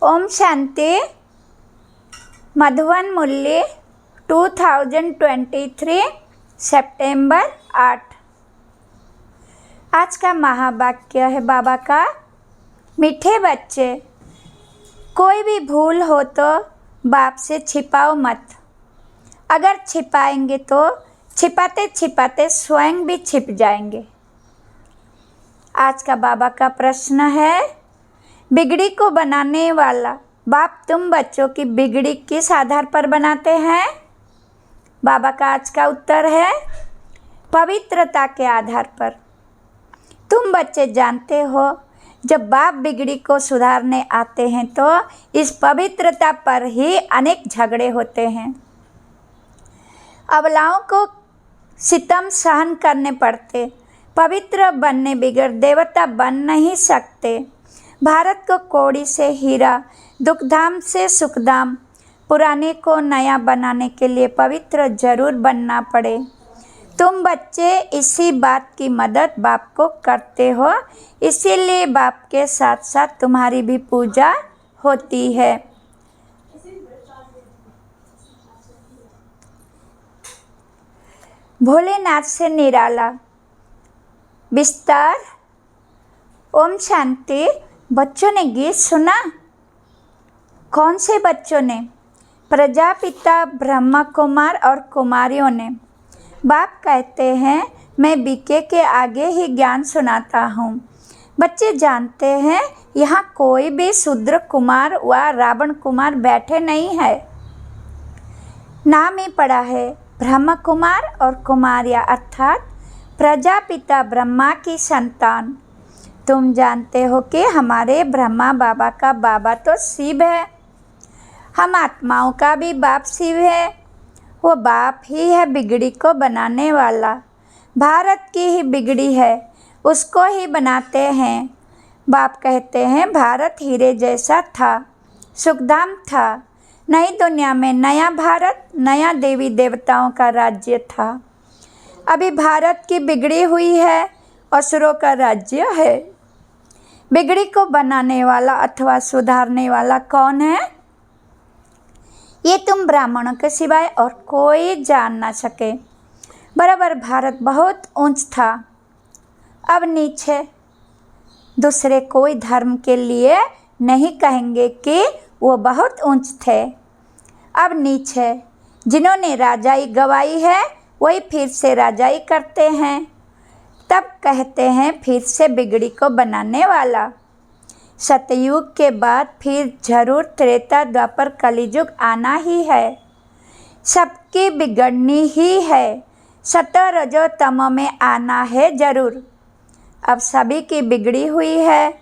ओम शांति। मधुवन मुरली 2023 सितंबर 8। आज का महावाक्य है बाबा का, मीठे बच्चे, कोई भी भूल हो तो बाप से छिपाओ मत। अगर छिपाएंगे तो छिपाते छिपाते स्वयं भी छिप जाएंगे। आज का बाबा का प्रश्न है, बिगड़ी को बनाने वाला बाप तुम बच्चों की बिगड़ी किस आधार पर बनाते हैं? बाबा का आज का उत्तर है, पवित्रता के आधार पर। तुम बच्चे जानते हो, जब बाप बिगड़ी को सुधारने आते हैं तो इस पवित्रता पर ही अनेक झगड़े होते हैं। अबलाओं को सितम सहन करने पड़ते, पवित्र बनने बिगड़ देवता बन नहीं सकते। भारत को कौड़ी से हीरा, दुखधाम से सुखधाम, पुराने को नया बनाने के लिए पवित्र जरूर बनना पड़े। तुम बच्चे इसी बात की मदद बाप को करते हो, इसीलिए बाप के साथ साथ तुम्हारी भी पूजा होती है। भोलेनाथ से निराला विस्तार। ओम शांति। बच्चों ने गीत सुना? कौन से बच्चों ने? प्रजापिता, ब्रह्मा कुमार और कुमारियों ने। बाप कहते हैं, मैं बीके के आगे ही ज्ञान सुनाता हूँ। बच्चे जानते हैं, यहाँ कोई भी शूद्र कुमार व रावण कुमार बैठे नहीं है। नाम ही पड़ा है ब्रह्मा कुमार और कुमारिया, अर्थात प्रजापिता ब्रह्मा की संतान। तुम जानते हो कि हमारे ब्रह्मा बाबा का बाबा तो शिव है, हम आत्माओं का भी बाप शिव है। वो बाप ही है बिगड़ी को बनाने वाला। भारत की ही बिगड़ी है, उसको ही बनाते हैं। बाप कहते हैं, भारत हीरे जैसा था, सुखधाम था। नई दुनिया में नया भारत, नया देवी देवताओं का राज्य था। अभी भारत की बिगड़ी हुई है, असुरों का राज्य है। बिगड़ी को बनाने वाला अथवा सुधारने वाला कौन है? ये तुम ब्राह्मणों के सिवाय और कोई जान ना सके। बराबर भारत बहुत ऊंच था, अब नीचे। दूसरे कोई धर्म के लिए नहीं कहेंगे कि वो बहुत ऊंच थे, अब नीचे। जिन्होंने राजाई गवाई है वही फिर से राजाई करते हैं, तब कहते हैं फिर से बिगड़ी को बनाने वाला। सतयुग के बाद फिर जरूर त्रेता द्वापर कलियुग आना ही है। सबकी बिगड़नी ही है, सतो रजो तमो में आना है जरूर। अब सभी की बिगड़ी हुई है।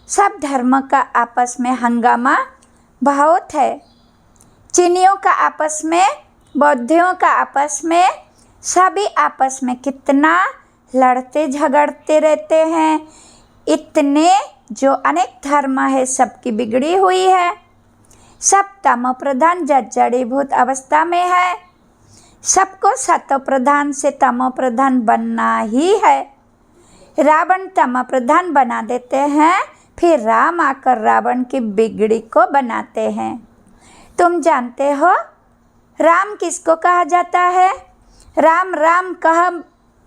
सब धर्म का आपस में हंगामा बहुत है। चीनियों का आपस में, बौद्धियों का आपस में, सभी आपस में कितना लड़ते झगड़ते रहते हैं। इतने जो अनेक धर्म है, सबकी बिगड़ी हुई है। सब तमो प्रधान जड़ीभूत अवस्था में है। सबको सतो प्रधान से तमो प्रधान बनना ही है। रावण तमो प्रधान बना देते हैं, फिर राम आकर रावण की बिगड़ी को बनाते हैं। तुम जानते हो राम किसको कहा जाता है? राम राम कह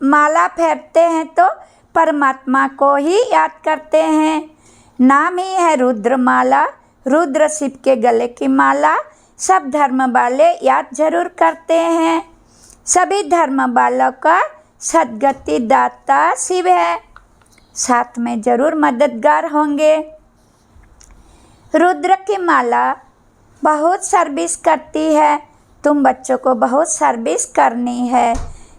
माला फेरते हैं तो परमात्मा को ही याद करते हैं। नाम ही है रुद्रमाला, रुद्र शिव के गले की माला। सब धर्म वाले याद जरूर करते हैं। सभी धर्म वालों का सद्गति दाता शिव है, साथ में जरूर मददगार होंगे। रुद्र की माला बहुत सर्विस करती है। तुम बच्चों को बहुत सर्विस करनी है।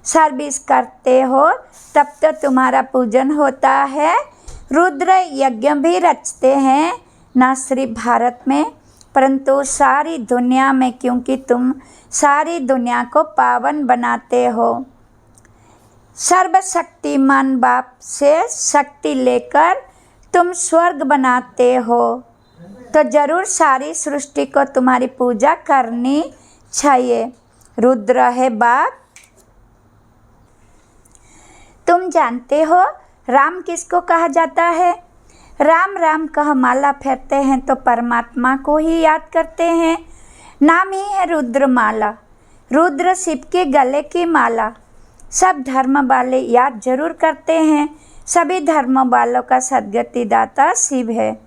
सर्विस करते हो तब तो तुम्हारा पूजन होता है। रुद्र यज्ञ भी रचते हैं, न सिर्फ भारत में परंतु सारी दुनिया में, क्योंकि तुम सारी दुनिया को पावन बनाते हो। सर्वशक्तिमान बाप से शक्ति लेकर तुम स्वर्ग बनाते हो, तो जरूर सारी सृष्टि को तुम्हारी पूजा करनी चाहिए। रुद्र है बाप। तुम जानते हो राम किसको कहा जाता है? राम राम कह माला फेरते हैं तो परमात्मा को ही याद करते हैं। नाम ही है रुद्रमाला, रुद्र शिव के गले की माला। सब धर्म वाले याद जरूर करते हैं, सभी धर्म वालों का सद्गति दाता शिव है,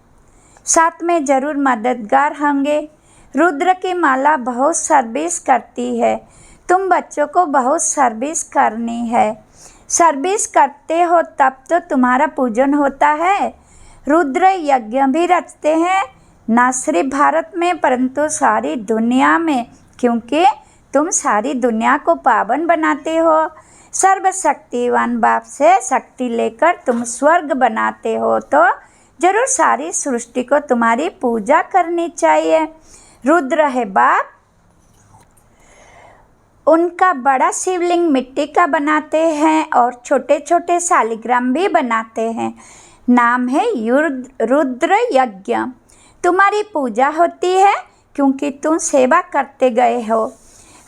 साथ में जरूर मददगार होंगे। रुद्र की माला बहुत सर्विस करती है, तुम बच्चों को बहुत सर्विस करनी है। सर्विस करते हो तब तो तुम्हारा पूजन होता है। रुद्र यज्ञ भी रचते हैं, न सिर्फ भारत में परंतु सारी दुनिया में, क्योंकि तुम सारी दुनिया को पावन बनाते हो। सर्वशक्तिवान बाप से शक्ति लेकर तुम स्वर्ग बनाते हो तो जरूर सारी सृष्टि को तुम्हारी पूजा करनी चाहिए। रुद्र है बाप, उनका बड़ा शिवलिंग मिट्टी का बनाते हैं और छोटे छोटे शालिग्राम भी बनाते हैं। नाम है रुद्र यज्ञ। तुम्हारी पूजा होती है क्योंकि तुम सेवा करते गए हो।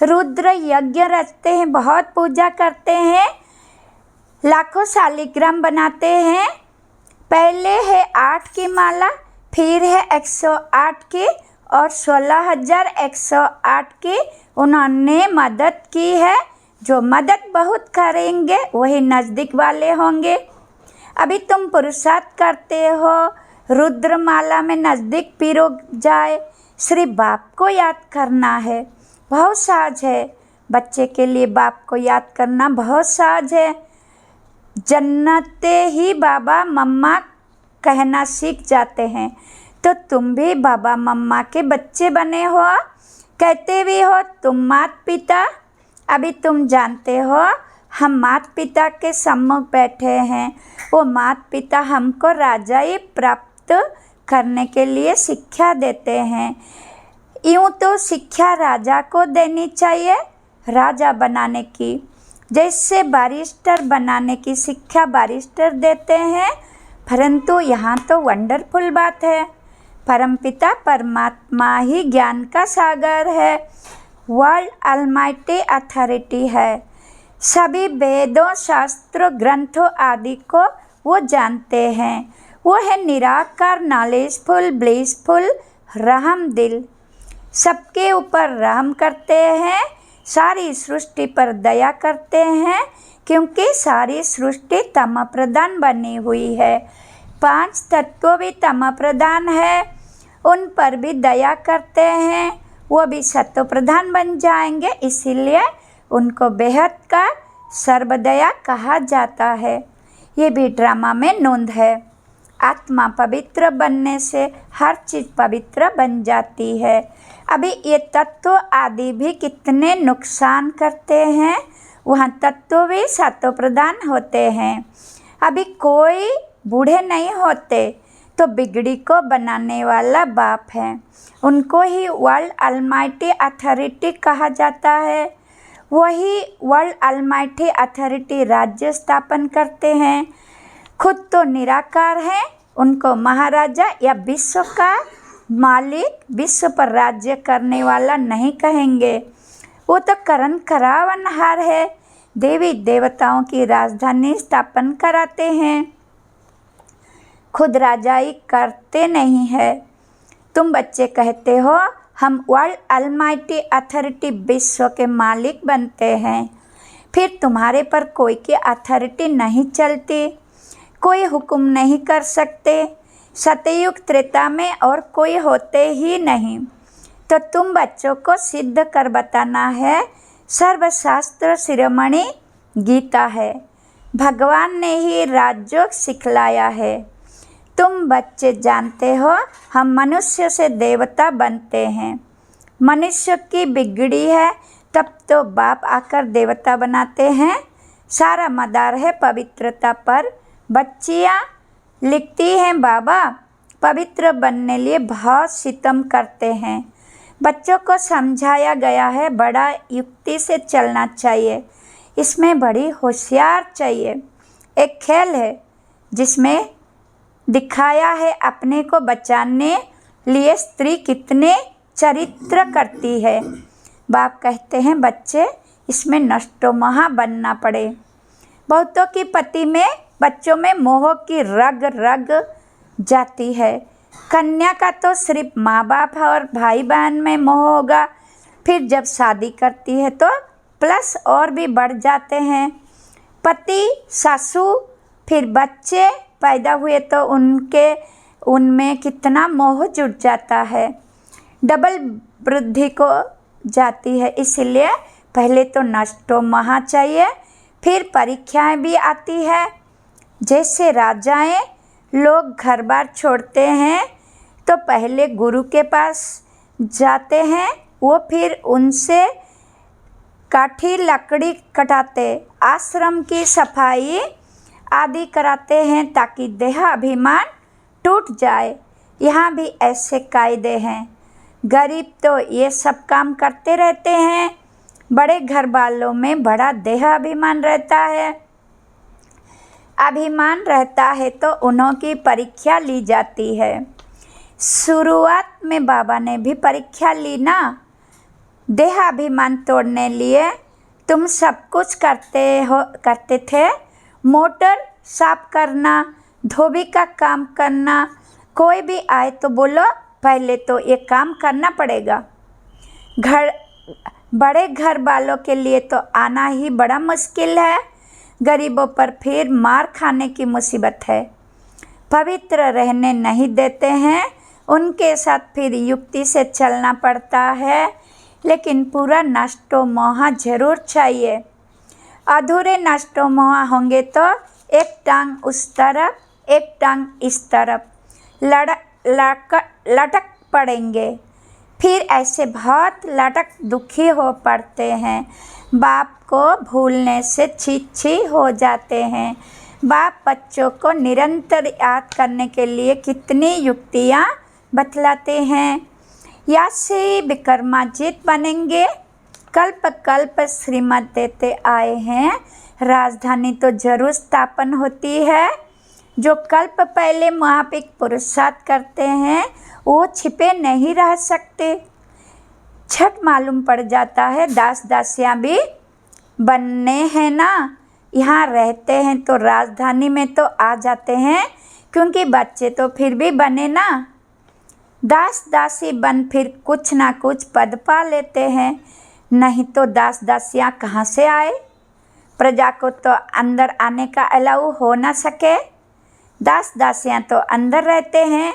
रुद्र यज्ञ रचते हैं, बहुत पूजा करते हैं, लाखों शालिग्राम बनाते हैं। पहले है 8 की माला, फिर है 108 की और 16,108 की उन्होंने मदद की है। जो मदद बहुत करेंगे वही नज़दीक वाले होंगे। अभी तुम पुरुषार्थ करते हो, रुद्रमाला में नज़दीक पिरो जाए। श्री बाप को याद करना है, बहुत सहज है। बच्चे के लिए बाप को याद करना बहुत सहज है। जन्नते ही बाबा मम्मा कहना सीख जाते हैं, तो तुम भी बाबा मम्मा के बच्चे बने हो, कहते भी हो तुम माता पिता। अभी तुम जानते हो हम माता पिता के सम्मुख बैठे हैं, वो माता पिता हमको राजाई प्राप्त करने के लिए शिक्षा देते हैं। यूँ तो शिक्षा राजा को देनी चाहिए, राजा बनाने की, जैसे बैरिस्टर बनाने की शिक्षा बैरिस्टर देते हैं। परंतु यहाँ तो वंडरफुल बात है, परमपिता परमात्मा ही ज्ञान का सागर है, वर्ल्ड अलमाइटी अथॉरिटी है। सभी वेदों शास्त्रों ग्रंथों आदि को वो जानते हैं। वो है निराकार, नॉलेजफुल, ब्लिसफुल, रहम दिल, सबके ऊपर रहम करते हैं, सारी सृष्टि पर दया करते हैं, क्योंकि सारी सृष्टि तम प्रधान बनी हुई है। 5 तत्व भी तम प्रधान है, उन पर भी दया करते हैं, वो भी सत्व प्रधान बन जाएंगे, इसीलिए उनको बेहद का सर्वदया कहा जाता है। ये भी ड्रामा में नोंद है। आत्मा पवित्र बनने से हर चीज़ पवित्र बन जाती है। अभी ये तत्व आदि भी कितने नुकसान करते हैं, वहाँ तत्व भी सत्व प्रधान होते हैं। अभी कोई बूढ़े नहीं होते, तो बिगड़ी को बनाने वाला बाप है, उनको ही वर्ल्ड अलमाइटी अथॉरिटी कहा जाता है। वही वर्ल्ड अलमाइटी अथॉरिटी राज्य स्थापन करते हैं। खुद तो निराकार हैं, उनको महाराजा या विश्व का मालिक, विश्व पर राज्य करने वाला नहीं कहेंगे। वो तो करण करावनहार है, देवी देवताओं की राजधानी स्थापन कराते हैं, खुद राजाई करते नहीं है। तुम बच्चे कहते हो हम वर्ल्ड अलमाइटी अथॉरिटी विश्व के मालिक बनते हैं, फिर तुम्हारे पर कोई की अथॉरिटी नहीं चलती, कोई हुक्म नहीं कर सकते। सतयुग त्रेता में और कोई होते ही नहीं, तो तुम बच्चों को सिद्ध कर बताना है। सर्वशास्त्र शिरोमणि गीता है, भगवान ने ही राजयोग सिखलाया है। तुम बच्चे जानते हो हम मनुष्य से देवता बनते हैं। मनुष्य की बिगड़ी है, तब तो बाप आकर देवता बनाते हैं। सारा मदार है पवित्रता पर। बच्चियाँ लिखती हैं बाबा पवित्र बनने लिए बहुत सितम करते हैं। बच्चों को समझाया गया है बड़ा युक्ति से चलना चाहिए, इसमें बड़ी होशियार चाहिए। एक खेल है जिसमें दिखाया है अपने को बचाने लिए स्त्री कितने चरित्र करती है। बाप कहते हैं बच्चे इसमें नष्टो महा बनना पड़े। बहुतों की पति में बच्चों में मोह की रग रग जाती है। कन्या का तो सिर्फ माँ बाप और भाई बहन में मोह होगा, फिर जब शादी करती है तो प्लस और भी बढ़ जाते हैं। पति, सासू, फिर बच्चे पैदा हुए तो उनमें कितना मोह जुट जाता है, डबल वृद्धि को जाती है। इसलिए पहले तो नष्टो महा चाहिए, फिर परीक्षाएं भी आती है। जैसे राजाएं लोग घर बार छोड़ते हैं तो पहले गुरु के पास जाते हैं, वो फिर उनसे काठी लकड़ी कटाते, आश्रम की सफाई आदि कराते हैं ताकि देह अभिमान टूट जाए। यहाँ भी ऐसे कायदे हैं। गरीब तो ये सब काम करते रहते हैं, बड़े घर वालों में बड़ा देह अभिमान रहता है। अभिमान रहता है तो उन्हों की परीक्षा ली जाती है। शुरुआत में बाबा ने भी परीक्षा ली ना। देह अभिमान तोड़ने लिए तुम सब कुछ करते थे। मोटर साफ करना, धोबी का काम करना, कोई भी आए तो बोलो पहले तो ये काम करना पड़ेगा। बड़े घर वालों के लिए तो आना ही बड़ा मुश्किल है, गरीबों पर फिर मार खाने की मुसीबत है। पवित्र रहने नहीं देते हैं, उनके साथ फिर युक्ति से चलना पड़ता है, लेकिन पूरा नष्टो मोहा जरूर चाहिए। अधूरे नष्टो मोहा होंगे तो एक टांग उस तरफ, एक टांग इस तरफ लटक पड़ेंगे। फिर ऐसे बहुत लटक दुखी हो पड़ते हैं। बाप को भूलने से छी हो जाते हैं। बाप बच्चों को निरंतर याद करने के लिए कितनी युक्तियाँ बतलाते हैं। या से विक्रमाजित बनेंगे, कल्प कल्प श्रीमत देते आए हैं, राजधानी तो जरूर स्थापन होती है। जो कल्प पहले महापिक पुरुषार्थ करते हैं वो छिपे नहीं रह सकते। छठ मालूम पड़ जाता है, दास दासियाँ भी बनने हैं ना। यहाँ रहते हैं तो राजधानी में तो आ जाते हैं, क्योंकि बच्चे तो फिर भी बने ना। दास दासी बन फिर कुछ ना कुछ पद पा लेते हैं, नहीं तो दास दासियाँ कहाँ से आए। प्रजा को तो अंदर आने का अलाउ हो ना सके। दास दासियाँ तो अंदर रहते हैं।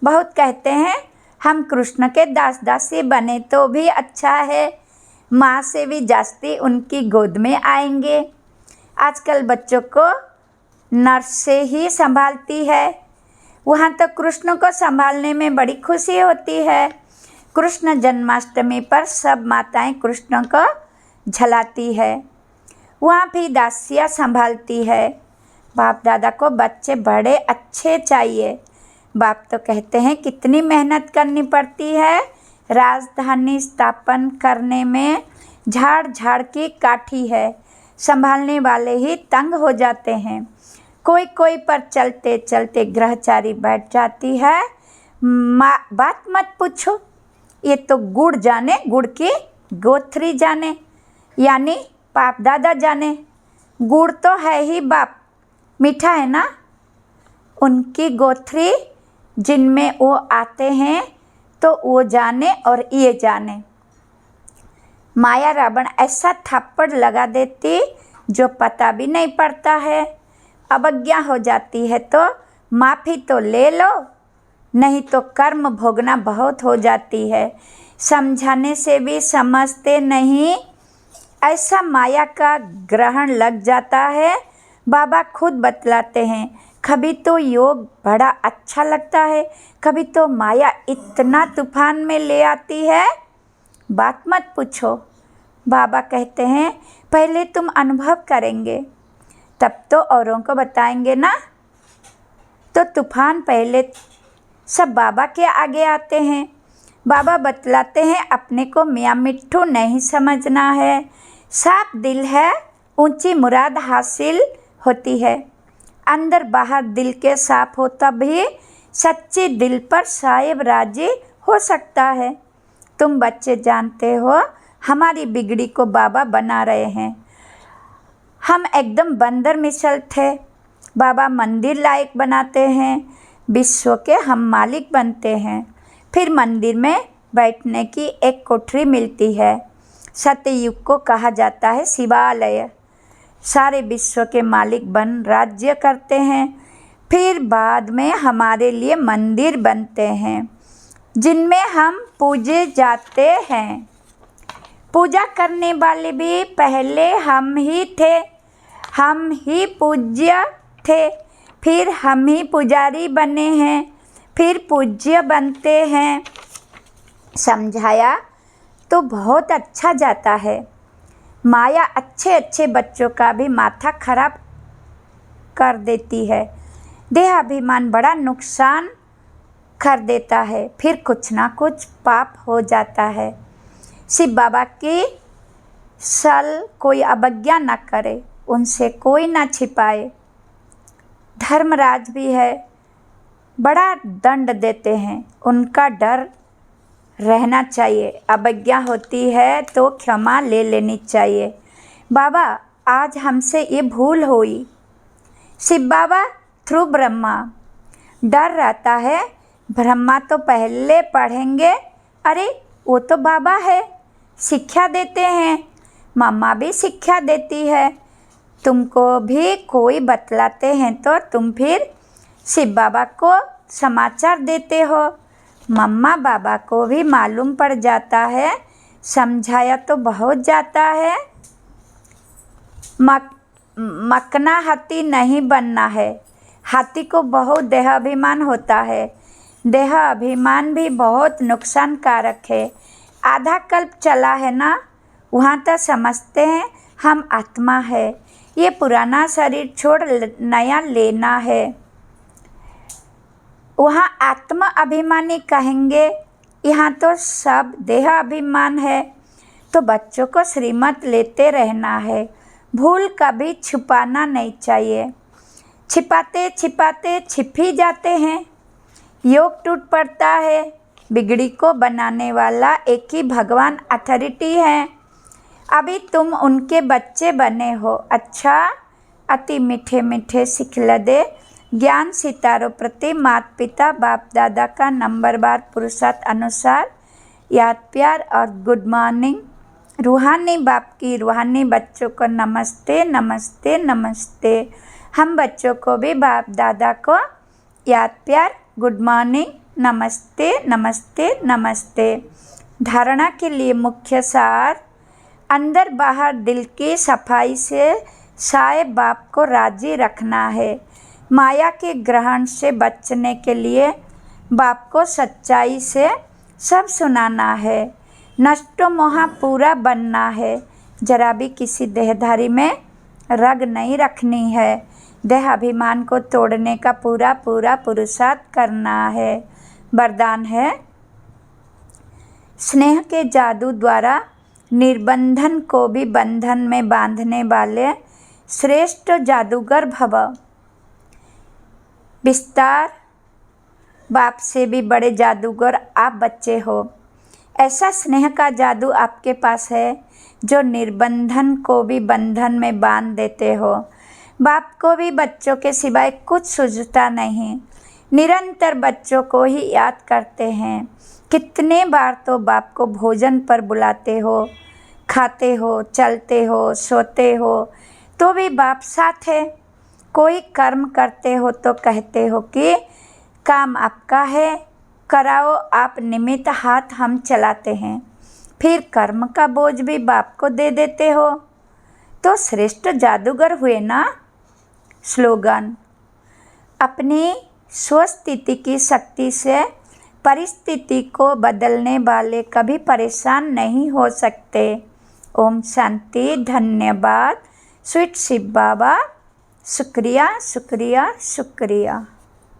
बहुत कहते हैं हम कृष्ण के दास दासी बने तो भी अच्छा है, माँ से भी जास्ती उनकी गोद में आएंगे। आजकल बच्चों को नर्स से ही संभालती है, वहाँ तो कृष्ण को संभालने में बड़ी खुशी होती है। कृष्ण जन्माष्टमी पर सब माताएं कृष्ण को झलाती है, वहाँ भी दासियाँ संभालती है। बाप दादा को बच्चे बड़े अच्छे चाहिए। बाप तो कहते हैं कितनी मेहनत करनी पड़ती है राजधानी स्थापन करने में। झाड़ झाड़ की काठी है, संभालने वाले ही तंग हो जाते हैं। कोई कोई पर चलते चलते ग्रहचारी बैठ जाती है। बात मत पूछो, ये तो गुड़ जाने, गुड़ की गोथरी जाने, यानी बाप दादा जाने। गुड़ तो है ही बाप, मीठा है ना। उनकी गोथरी जिनमें वो आते हैं तो वो जाने और ये जाने। माया रावण ऐसा थप्पड़ लगा देती जो पता भी नहीं पड़ता है। अवज्ञा हो जाती है तो माफ़ी तो ले लो, नहीं तो कर्म भोगना बहुत हो जाती है। समझाने से भी समझते नहीं, ऐसा माया का ग्रहण लग जाता है। बाबा खुद बतलाते हैं, कभी तो योग बड़ा अच्छा लगता है, कभी तो माया इतना तूफान में ले आती है, बात मत पूछो। बाबा कहते हैं पहले तुम अनुभव करेंगे तब तो औरों को बताएंगे ना। तो तूफान पहले सब बाबा के आगे आते हैं। बाबा बतलाते हैं अपने को मियाँ मिट्ठू नहीं समझना है। साफ दिल है, ऊंची मुराद हासिल होती है। अंदर बाहर दिल के साफ हो तब भी सच्ची दिल पर साहिब राजी हो सकता है। तुम बच्चे जानते हो हमारी बिगड़ी को बाबा बना रहे हैं। हम एकदम बंदर मिसल थे, बाबा मंदिर लायक बनाते हैं। विश्व के हम मालिक बनते हैं। फिर मंदिर में बैठने की एक कोठरी मिलती है। सतयुग को कहा जाता है शिवालय। सारे विश्व के मालिक बन राज्य करते हैं। फिर बाद में हमारे लिए मंदिर बनते हैं जिनमें हम पूजे जाते हैं। पूजा करने वाले भी पहले हम ही थे, हम ही पूज्य थे, फिर हम ही पुजारी बने हैं, फिर पूज्य बनते हैं। समझाया तो बहुत अच्छा जाता है। माया अच्छे अच्छे बच्चों का भी माथा खराब कर देती है। देहाभिमान बड़ा नुकसान कर देता है, फिर कुछ ना कुछ पाप हो जाता है। शिव बाबा की सल कोई अवज्ञा न करे, उनसे कोई ना छिपाए। धर्मराज भी है, बड़ा दंड देते हैं, उनका डर रहना चाहिए। अवज्ञा होती है तो क्षमा ले लेनी चाहिए। बाबा आज हमसे ये भूल हुई। शिव बाबा थ्रू ब्रह्मा, डर रहता है ब्रह्मा तो पहले पढ़ेंगे, अरे वो तो बाबा है, शिक्षा देते हैं। मम्मा भी शिक्षा देती है, तुमको भी कोई बतलाते हैं तो तुम फिर शिव बाबा को समाचार देते हो। मम्मा बाबा को भी मालूम पड़ जाता है, समझाया तो बहुत जाता है। मकना हाथी नहीं बनना है। हाथी को बहुत देहाभिमान होता है। देह अभिमान भी बहुत नुकसानकारक है। आधा कल्प चला है ना, वहाँ तक समझते हैं हम आत्मा है, ये पुराना शरीर छोड़ नया लेना है। वहाँ आत्मा अभिमानी कहेंगे, यहाँ तो सब देह अभिमान है। तो बच्चों को श्रीमत लेते रहना है, भूल कभी छुपाना नहीं चाहिए। छिपाते छिपाते छिप ही जाते हैं, योग टूट पड़ता है। बिगड़ी को बनाने वाला एक ही भगवान अथॉरिटी है। अभी तुम उनके बच्चे बने हो। अच्छा अति मीठे मीठे सिखलदे ज्ञान सितारों प्रति माता पिता बाप दादा का नंबरवार पुरुषार्थ अनुसार याद प्यार और गुड मॉर्निंग। रूहानी बाप की रूहानी बच्चों को नमस्ते नमस्ते नमस्ते। हम बच्चों को भी बाप दादा को याद प्यार गुड मॉर्निंग नमस्ते नमस्ते नमस्ते। धारणा के लिए मुख्य सार, अंदर बाहर दिल की सफाई से साईं बाप को राजी रखना है। माया के ग्रहण से बचने के लिए बाप को सच्चाई से सब सुनाना है। नष्टो मोहा पूरा बनना है। जरा भी किसी देहधारी में रग नहीं रखनी है। देह अभिमान को तोड़ने का पूरा पूरा पुरुषार्थ करना है। वरदान है, स्नेह के जादू द्वारा निर्बंधन को भी बंधन में बांधने वाले श्रेष्ठ जादूगर भव। विस्तार, बाप से भी बड़े जादूगर आप बच्चे हो। ऐसा स्नेह का जादू आपके पास है जो निर्बंधन को भी बंधन में बांध देते हो। बाप को भी बच्चों के सिवाय कुछ सूझता नहीं, निरंतर बच्चों को ही याद करते हैं। कितने बार तो बाप को भोजन पर बुलाते हो, खाते हो, चलते हो, सोते हो, तो भी बाप साथ है। कोई कर्म करते हो तो कहते हो कि काम आपका है, कराओ आप निमित्त, हाथ हम चलाते हैं। फिर कर्म का बोझ भी बाप को दे देते हो, तो श्रेष्ठ जादूगर हुए ना। स्लोगन, अपनी स्वस्थिति की शक्ति से परिस्थिति को बदलने वाले कभी परेशान नहीं हो सकते। ओम शांति। धन्यवाद। स्वीट शिव बाबा। शुक्रिया शुक्रिया शुक्रिया।